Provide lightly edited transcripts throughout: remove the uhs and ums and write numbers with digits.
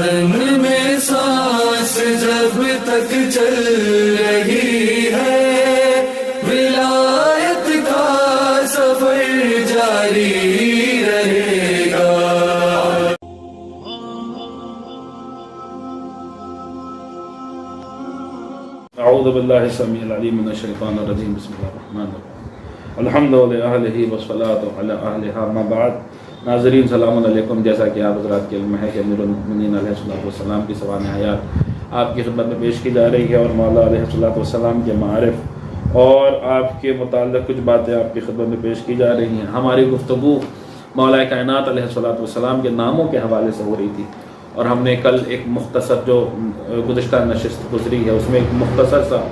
بدن میں سانس جب تک چل رہی ہے، ولایت کا سفر جاری رہے گا۔ اعوذ باللہ السمیع العلیم من الشیطان الرجیم، بسم اللہ الرحمن الرحیم، الحمد للہ والصلاۃ علی اہلھا، ما بعد۔ ناظرین سلام علیکم۔ جیسا کہ آپ حضرات کے علم ہے کہ امیر المؤمنین علیہ الصلوۃ والسلام کی سوانح حیات آپ کی خدمت میں پیش کی جا رہی ہے، اور مولا علیہ الصلوۃ والسلام کے معارف اور آپ کے متعلق کچھ باتیں آپ کی خدمت میں پیش کی جا رہی ہیں۔ ہماری گفتگو مولا کائنات علیہ الصلوۃ والسلام کے ناموں کے حوالے سے ہو رہی تھی، اور ہم نے کل ایک مختصر جو گزشتہ نشست گزری ہے اس میں ایک مختصر سا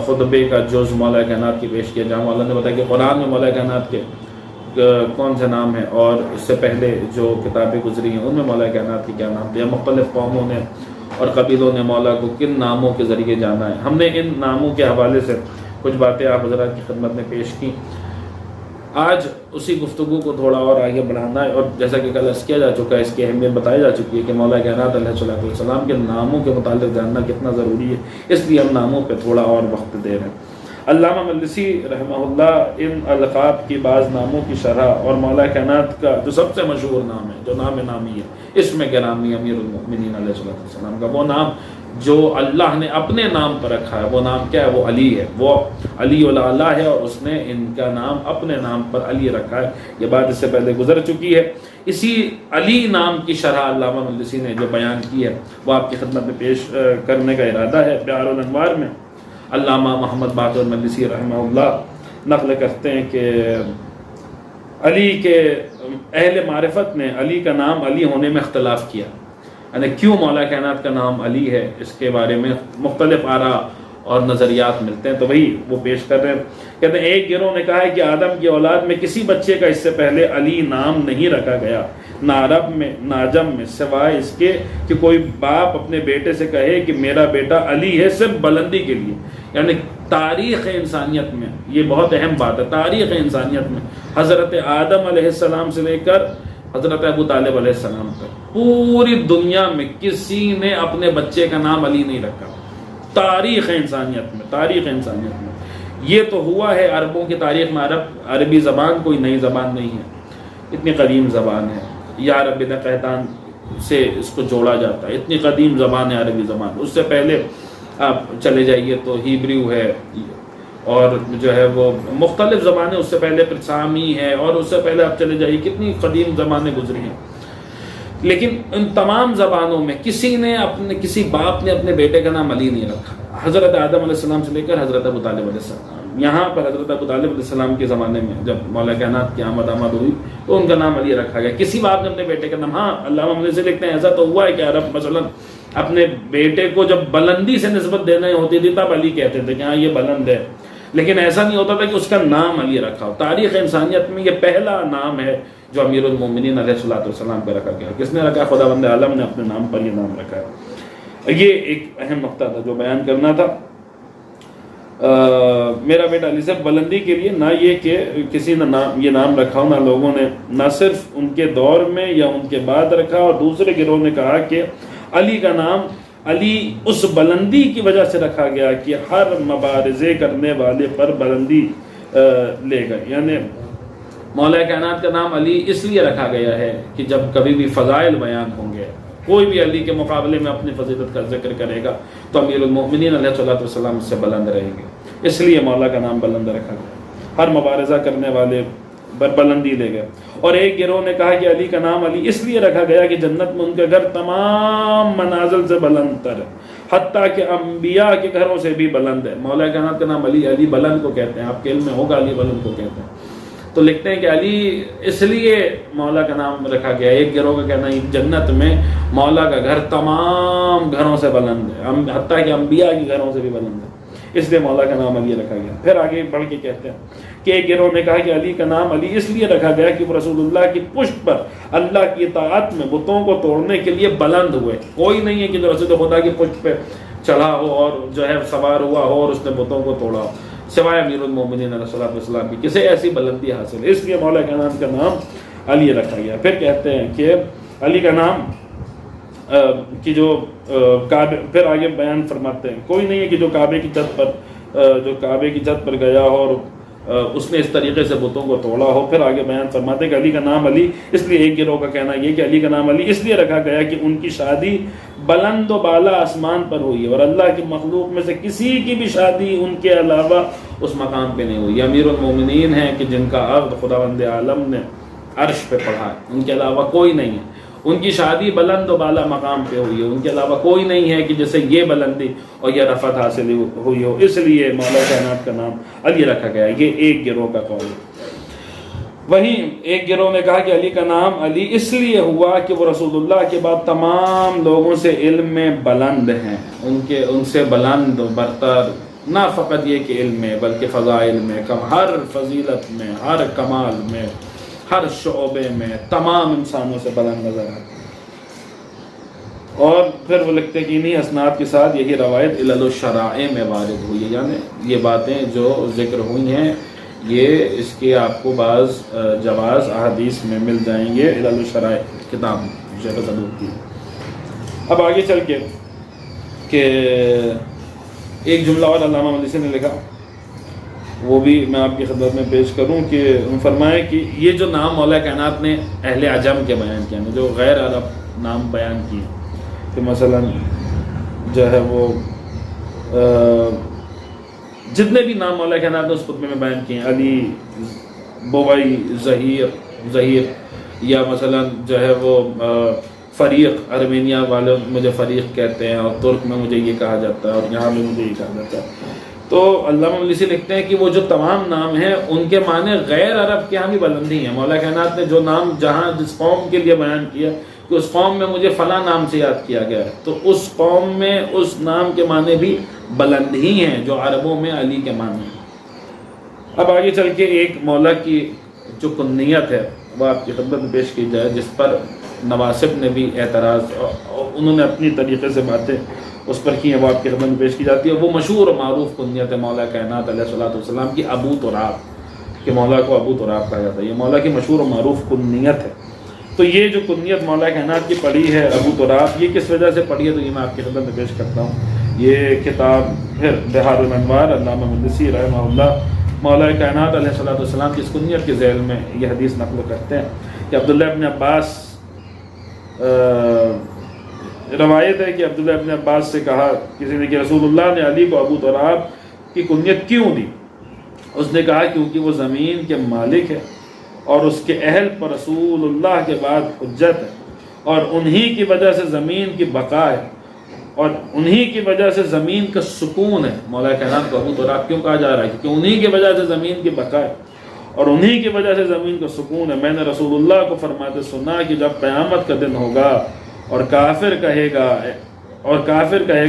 خطبے کا جز مولا کائنات کی پیش کیا، جہاں مولا نے بتایا کہ قرآن میں مولا کائنات کے کون سے نام ہیں، اور اس سے پہلے جو کتابیں گزری ہیں ان میں مولا کائنات کے کیا نام تھے، مختلف قوموں نے اور قبیلوں نے مولا کو کن ناموں کے ذریعے جانا ہے۔ ہم نے ان ناموں کے حوالے سے کچھ باتیں آپ حضرات کی خدمت میں پیش کی۔ آج اسی گفتگو کو تھوڑا اور آگے بڑھانا ہے، اور جیسا کہ کل عرض کیا جا چکا ہے، اس کی اہمیت بتائی جا چکی ہے کہ مولا کائنات علیہ الصلوۃ والسلام کے ناموں کے متعلق جاننا کتنا ضروری ہے، اس لیے ہم ناموں پہ تھوڑا اور وقت دے رہے ہیں۔ علامہ مجلسی رحمہ اللہ ان القاب کی بعض ناموں کی شرح اور مولا کائنات کا جو سب سے مشہور نام ہے، جو نام نامی ہے، اسم گرامی امیر المؤمنین علیہ الصلوۃ والسلام کا، وہ نام جو اللہ نے اپنے نام پر رکھا ہے، وہ نام کیا ہے؟ وہ علی ہے، وہ علی الاعلیٰ ہے، اور اس نے ان کا نام اپنے نام پر علی رکھا ہے۔ یہ بات اس سے پہلے گزر چکی ہے۔ اسی علی نام کی شرح علامہ مجلسی نے جو بیان کی ہے وہ آپ کی خدمت میں پیش کرنے کا ارادہ ہے۔ بیار الانوار میں علامہ محمد باقر مجلسی رحمہ اللہ نقل کرتے ہیں کہ علی کے اہل معرفت نے علی کا نام علی ہونے میں اختلاف کیا، یعنی کیوں مولا کائنات کا نام علی ہے، اس کے بارے میں مختلف آراء اور نظریات ملتے ہیں، تو وہی وہ پیش کر رہے ہیں۔ کہتے ہیں ایک گروہ نے کہا ہے کہ آدم کی اولاد میں کسی بچے کا اس سے پہلے علی نام نہیں رکھا گیا، نہ عرب میں نہ عجم میں، سوائے اس کے کہ کوئی باپ اپنے بیٹے سے کہے کہ میرا بیٹا علی ہے، صرف بلندی کے لیے۔ یعنی تاریخ انسانیت میں یہ بہت اہم بات ہے، تاریخ انسانیت میں حضرت آدم علیہ السلام سے لے کر حضرت ابو طالب علیہ السلام تک پوری دنیا میں کسی نے اپنے بچے کا نام علی نہیں رکھا۔ تاریخ انسانیت میں، تاریخ انسانیت میں یہ تو ہوا ہے۔ عربوں کی تاریخ میں عربی زبان کوئی نئی زبان نہیں ہے، اتنی قدیم زبان ہے، یا عربی قحطان سے اس کو جوڑا جاتا ہے، اتنی قدیم زبان ہے عربی زبان۔ اس سے پہلے آپ چلے جائیے تو ہیبریو ہے، اور جو ہے وہ مختلف زبانیں، اس سے پہلے پرسامی ہے، اور اس سے پہلے آپ چلے جائیے کتنی قدیم زبانیں گزری ہیں۔ لیکن ان تمام زبانوں میں کسی باپ نے اپنے بیٹے کا نام علی نہیں رکھا۔ حضرت آدم علیہ السلام سے لے کر حضرت ابو طالب علیہ السلام، یہاں پر حضرت ابو طالب علیہ السلام کے زمانے میں جب مولا کائنات کی آمد ہوئی تو ان کا نام علی رکھا گیا، کسی باپ نے اپنے بیٹے کا نام۔ ہاں علامہ مجلسی لکھتے ہیں ایسا تو ہوا ہے کہ عرب مثلا اپنے بیٹے کو جب بلندی سے نسبت دینا ہوتی تھی تب علی کہتے تھے کہ ہاں یہ بلند ہے، لیکن ایسا نہیں ہوتا تھا کہ اس کا نام علی رکھا ہو۔ تاریخ انسانیت میں یہ پہلا نام ہے جو امیر المومنین علیہ الصلوۃ والسلام پہ رکھا گیا۔ کس نے رکھا؟ خداوند عالم نے اپنے نام پر یہ نام رکھا ہے۔ یہ ایک اہم نقطہ تھا جو بیان کرنا تھا۔ میرا بیٹا علی، صرف بلندی کے لیے، نہ یہ کہ کسی نے یہ نام رکھا ہو، نہ لوگوں نے نہ صرف ان کے دور میں یا ان کے بعد رکھا، اور دوسرے گروہ نے کہا کہ علی کا نام علی اس بلندی کی وجہ سے رکھا گیا کہ ہر مبارزے کرنے والے پر بلندی لے گئے۔ یعنی مولا کائنات کا نام علی اس لیے رکھا گیا ہے کہ جب کبھی بھی فضائل بیان ہوں گے، کوئی بھی علی کے مقابلے میں اپنی فضیلت کا ذکر کرے گا تو امیر المؤمنین علیہ الصلوۃ والسلام اس سے بلند رہیں گے، اس لیے مولا کا نام بلند رکھا گیا، ہر مبارزہ کرنے والے پر بلندی لے گئے۔ اور ایک گروہ نے کہا کہ علی کا نام علی اس لیے رکھا گیا کہ جنت میں ان کا گھر تمام منازل سے بلند تر ہے، حتیٰ کہ انبیاء کے گھروں سے بھی بلند ہے۔ مولا کائنات کا نام علی، علی بلند کو کہتے ہیں، آپ کے علم میں ہوگا علی بلند کو کہتے ہیں۔ تو لکھتے ہیں کہ علی اس لیے مولا کا نام رکھا گیا۔ ایک گروہ کا کہنا ہے جنت میں مولا کا گھر تمام گھروں سے بلند ہے، حتیٰ کہ انبیاء کے گھروں سے بھی بلند ہے، اس لیے مولا کا نام علی رکھا گیا۔ پھر آگے بڑھ کے کہتے ہیں کہ ایک گروہ نے کہا کہ علی کا نام علی اس لیے رکھا گیا کہ وہ رسول اللہ کی پشت پر اللہ کی اطاعت میں بتوں کو توڑنے کے لیے بلند ہوئے۔ کوئی نہیں ہے کہ جو رسول خدا کی پشت پہ چڑھا ہو اور جو ہے سوار ہوا ہو اور اس نے بتوں کو توڑا ہو، سوائے امیر المومنین علیہ الصلوۃ والسلام کی کسی ایسی بلندی حاصل ہے، اس لیے مولا کائنات کا نام علی رکھا گیا۔ پھر کہتے ہیں کہ علی کا نام کہ جو کعبے، پھر آگے بیان فرماتے ہیں کوئی نہیں ہے کہ جو کعبے کی چھت پر گیا ہو اور اس نے اس طریقے سے بتوں کو توڑا ہو. پھر آگے بیان فرماتے ہیں کہ علی کا نام علی اس لیے، ایک گروہ کا کہنا یہ کہ علی کا نام علی اس لیے رکھا گیا کہ ان کی شادی بلند و بالا آسمان پر ہوئی ہے، اور اللہ کی مخلوق میں سے کسی کی بھی شادی ان کے علاوہ اس مقام پہ نہیں ہوئی. امیر المومنین ہیں کہ جن کا عقد خداوند عالم نے عرش پہ پڑھا ہے، ان کے علاوہ کوئی نہیں ہے. ان کی شادی بلند و بالا مقام پہ ہوئی ہے، ان کے علاوہ کوئی نہیں ہے کہ جسے یہ بلندی اور یہ رفعت حاصل ہوئی ہو، اس لیے مولا کائنات کا نام علی رکھا گیا. یہ ایک گروہ کا قول ہے. وہیں ایک گروہ نے کہا کہ علی کا نام علی اس لیے ہوا کہ وہ رسول اللہ کے بعد تمام لوگوں سے علم میں بلند ہیں، ان سے بلند و برتر، نہ فقط یہ کہ علم میں بلکہ فضائل میں، ہر فضیلت میں، ہر کمال میں، ہر شعبے میں تمام انسانوں سے بلند نظر آتے ہیں. اور پھر وہ لکھتے کہ انہی اسناد کے ساتھ یہی روایت علل الشرائع میں وارد ہوئی ہے، یعنی یہ باتیں جو ذکر ہوئی ہیں یہ اس کے آپ کو بعض جواز احادیث میں مل جائیں گے. علل الشرائع کتاب شیخ صدوق کی. اب آگے چل کے کہ ایک جملہ اور علامہ مجلسی نے لکھا، وہ بھی میں آپ کی خدمت میں پیش کروں کہ فرمائے کہ یہ جو نام مولا کائنات نے اہل عجم کے بیان کیا ہے، جو غیر عرب نام بیان کیے، کہ مثلا جو ہے وہ جتنے بھی نام مولا کائنات نے اس خطبے میں بیان کیے ہیں، علی، بوئی، ظہیر، یا مثلا جو ہے وہ فریق، ارمینیا والے مجھے فریق کہتے ہیں، اور ترک میں مجھے یہ کہا جاتا ہے، اور یہاں بھی مجھے یہ کہا جاتا ہے. تو علامہ مجلسی لکھتے ہیں کہ وہ جو تمام نام ہیں ان کے معنی غیر عرب کے یہاں بھی بلندی ہیں. مولا کائنات نے جو نام جہاں جس قوم کے لیے بیان کیا کہ اس قوم میں مجھے فلاں نام سے یاد کیا گیا ہے، تو اس قوم میں اس نام کے معنی بھی بلند ہی ہیں جو عربوں میں علی کے معنی ہیں. اب آگے چل کے ایک مولا کی جو کنیت ہے وہ آپ کی خدمت میں پیش کی جائے، جس پر نواسب نے بھی اعتراض، انہوں نے اپنی طریقے سے باتیں اس پر کی ہیں، وہ آپ کی خدمت میں پیش کی جاتی ہے. وہ مشہور و معروف کنیت ہے مولا کائنات علیہ الصلوۃ والسلام کی، ابو تراب، کہ مولا کو ابو تراب کہا جاتا ہے. یہ مولا کی مشہور و معروف کنیت ہے. تو یہ جو کنیت مولا کائنات کی پڑھی ہے ابو تراب، یہ کس وجہ سے پڑھی ہے تو یہ میں آپ کی خدمت میں پیش کرتا ہوں. یہ کتاب پھر بحار الانوار، علامہ مجلسی رحمہ اللہ مولا کائنات علیہ الصلوۃ والسلام کی اس کنیت کے ذیل میں یہ حدیث نقل کرتے ہیں کہ عبداللہ ابن عباس، روایت ہے کہ عبداللہ ابن عباس سے کہا کسی نے کہ رسول اللہ نے علی کو ابو تراب کی کنیت کیوں دی؟ اس نے کہا کیونکہ وہ زمین کے مالک ہے اور اس کے اہل پر رسول اللہ کے بعد حجت ہے، اور انہی کی وجہ سے زمین کی بقا ہے، اور انہی کی وجہ سے زمین کا سکون ہے. مولا کائنات کو ابو تراب کیوں کہا جا رہا ہے؟ کیونکہ انہی کی وجہ سے زمین کی بقا ہے اور انہی کی وجہ سے زمین کا سکون ہے. میں نے رسول اللہ کو فرماتے سنا کہ جب قیامت کا دن ہوگا اور کافر کہے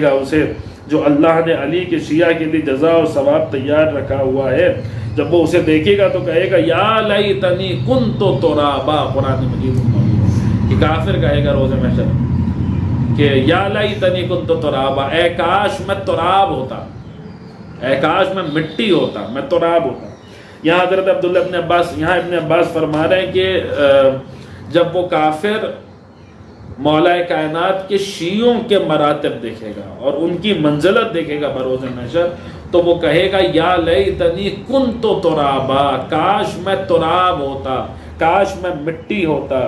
گا اسے جو اللہ نے علی کے شیعہ کے لیے جزا اور ثواب تیار رکھا ہوا ہے، جب وہ اسے دیکھے گا تو کہے گا یا لیتنی کنت ترابا. قرآن مجید کہ کافر کہے گا روز محشر کہ یا لیتنی کنت ترابا، اے کاش میں تراب ہوتا، اے کاش میں مٹی ہوتا، میں تراب ہوتا. یہاں حضرت عبداللہ ابن عباس، یہاں ابن عباس فرما رہے ہیں کہ جب وہ کافر مولا کائنات کے شیعوں کے مراتب دیکھے گا اور ان کی منزلت دیکھے گا بروز محشر، تو وہ کہے گا یا لیتنی کنت ترابا، کاش میں تراب ہوتا، کاش میں مٹی ہوتا،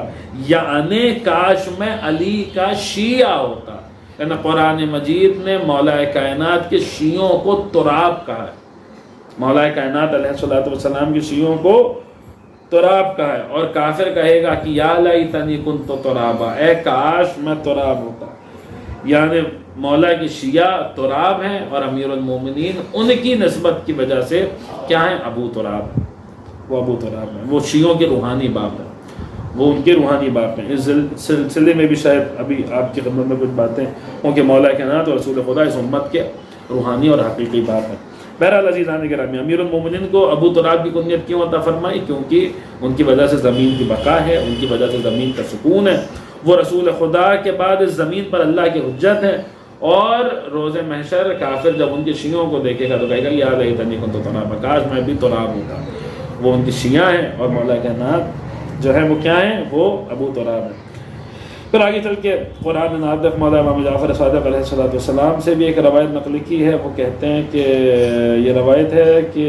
یعنی کاش میں علی کا شیعہ ہوتا. یعنی قرآن مجید نے مولا کائنات کے شیعوں کو تراب کہا ہے، مولا کائنات علیہ الصلوۃ والسلام کے شیعوں کو تراب کہا ہے. اور کافر کہے گا کہ یا لیتنی کنت ترابا، اے کاش میں تراب ہوتا. یعنی مولا کی شیعہ تراب ہیں اور امیر المومنین ان کی نسبت کی وجہ سے کیا ہیں؟ ابو تراب. وہ ابو تراب ہیں، وہ شیعوں کے روحانی باپ ہیں، وہ ان کے روحانی باپ ہیں. اس سلسلے میں بھی شاید ابھی آپ کی خدمت میں کچھ باتیں ہوں کہ مولا کائنات اور رسول خدا اس امت کے روحانی اور حقیقی باپ ہیں. بہرحال عزیزان گرامی، امیر المومنین کو ابو تراب کی کنیت کیوں عطا فرمائی؟ کیونکہ ان کی وجہ سے زمین کی بقا ہے، ان کی وجہ سے زمین کا سکون ہے. وہ رسول خدا کے بعد اس زمین پر اللہ کی حجت ہے، اور روز محشر کافر جب ان کے شیعوں کو دیکھے گا تو کہے گا یا لیتنی کنت ترابا، کاش میں بھی تراب ہوتا. وہ ان کی شیعہ ہیں اور مولا کائنات جو ہے وہ کیا ہیں؟ وہ ابو تراب ہیں. پھر آگے چل کے قرآن نے نازل مولا امام جعفر صادق علیہ السلام سے بھی ایک روایت نقل کی ہے. وہ کہتے ہیں کہ یہ روایت ہے کہ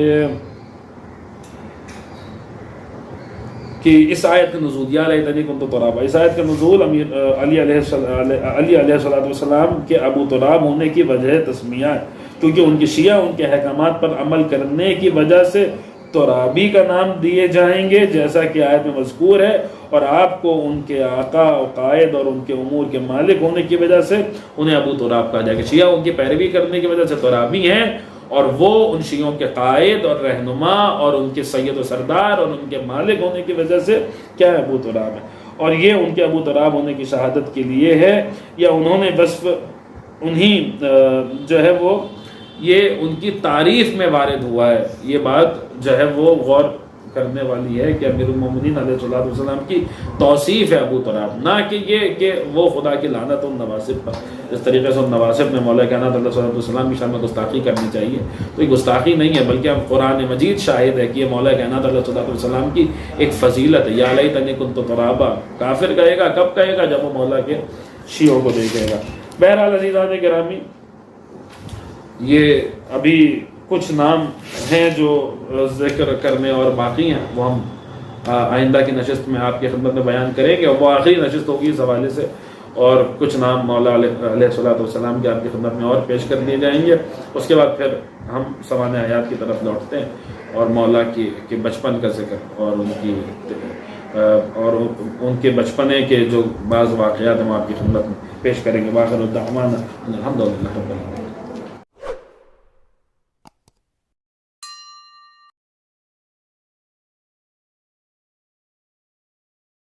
اس آیت کا نزول یا لیتنی کنت ترابا، اس آیت کا نزول علی علیہ السلام کے ابو تراب ہونے کی وجہ تسمیہ ہے، کیونکہ ان کے شیعہ ان کے احکامات پر عمل کرنے کی وجہ سے ترابی کا نام دیے جائیں گے جیسا کہ آیت میں مذکور ہے، اور آپ کو ان کے آقا و قائد اور ان کے امور کے مالک ہونے کی وجہ سے انہیں ابو تراب کہا جائے گا. شیعہ ان کی پیروی کرنے کی وجہ سے ترابی ہیں، اور وہ ان شیعوں کے قائد اور رہنما اور ان کے سید و سردار اور ان کے مالک ہونے کی وجہ سے کیا ہے ابو تراب ہے. اور یہ ان کے ابو تراب ہونے کی شہادت کے لیے ہے، یا انہوں نے وصف انہیں جو ہے وہ یہ ان کی تعریف میں وارد ہوا ہے. یہ بات جو ہے وہ غور کرنے والی ہے کہ امیر المومنین علیہ السلام کی توصیف ہے ابو تراب، نہ کہ یہ کہ وہ خدا کی لعنت ان نواسب پر. اس طریقے سے ان نواسب نے مولا کائنات علیہ السلام کی شان میں گستاخی کرنی چاہیے، تو یہ گستاخی نہیں ہے، بلکہ قرآن مجید شاہد ہے کہ یہ مولا کائنات علیہ السلام کی ایک فضیلت ہے. یا لیتنی کنت ترابا کافر کہے گا، کب کہے گا؟ جب وہ مولا کے شیعوں کو دیکھے گا. بہرحال عزیزان گرامی، یہ ابھی کچھ نام ہیں جو ذکر کرنے اور باقی ہیں، وہ ہم آئندہ کی نشست میں آپ کی خدمت میں بیان کریں گے، اور وہ آخری نشست ہوگی اس حوالے سے. اور کچھ نام مولا علیہ السلام کے آپ کی خدمت میں اور پیش کر دیے جائیں گے. اس کے بعد پھر ہم سوانح حیات کی طرف لوٹتے ہیں اور مولا کے بچپن کا ذکر اور ان کے بچپنے کے جو بعض واقعات ہیں وہ آپ کی خدمت میں پیش کریں گے. باخر الدعوانا الحمدللہ رب العالمین.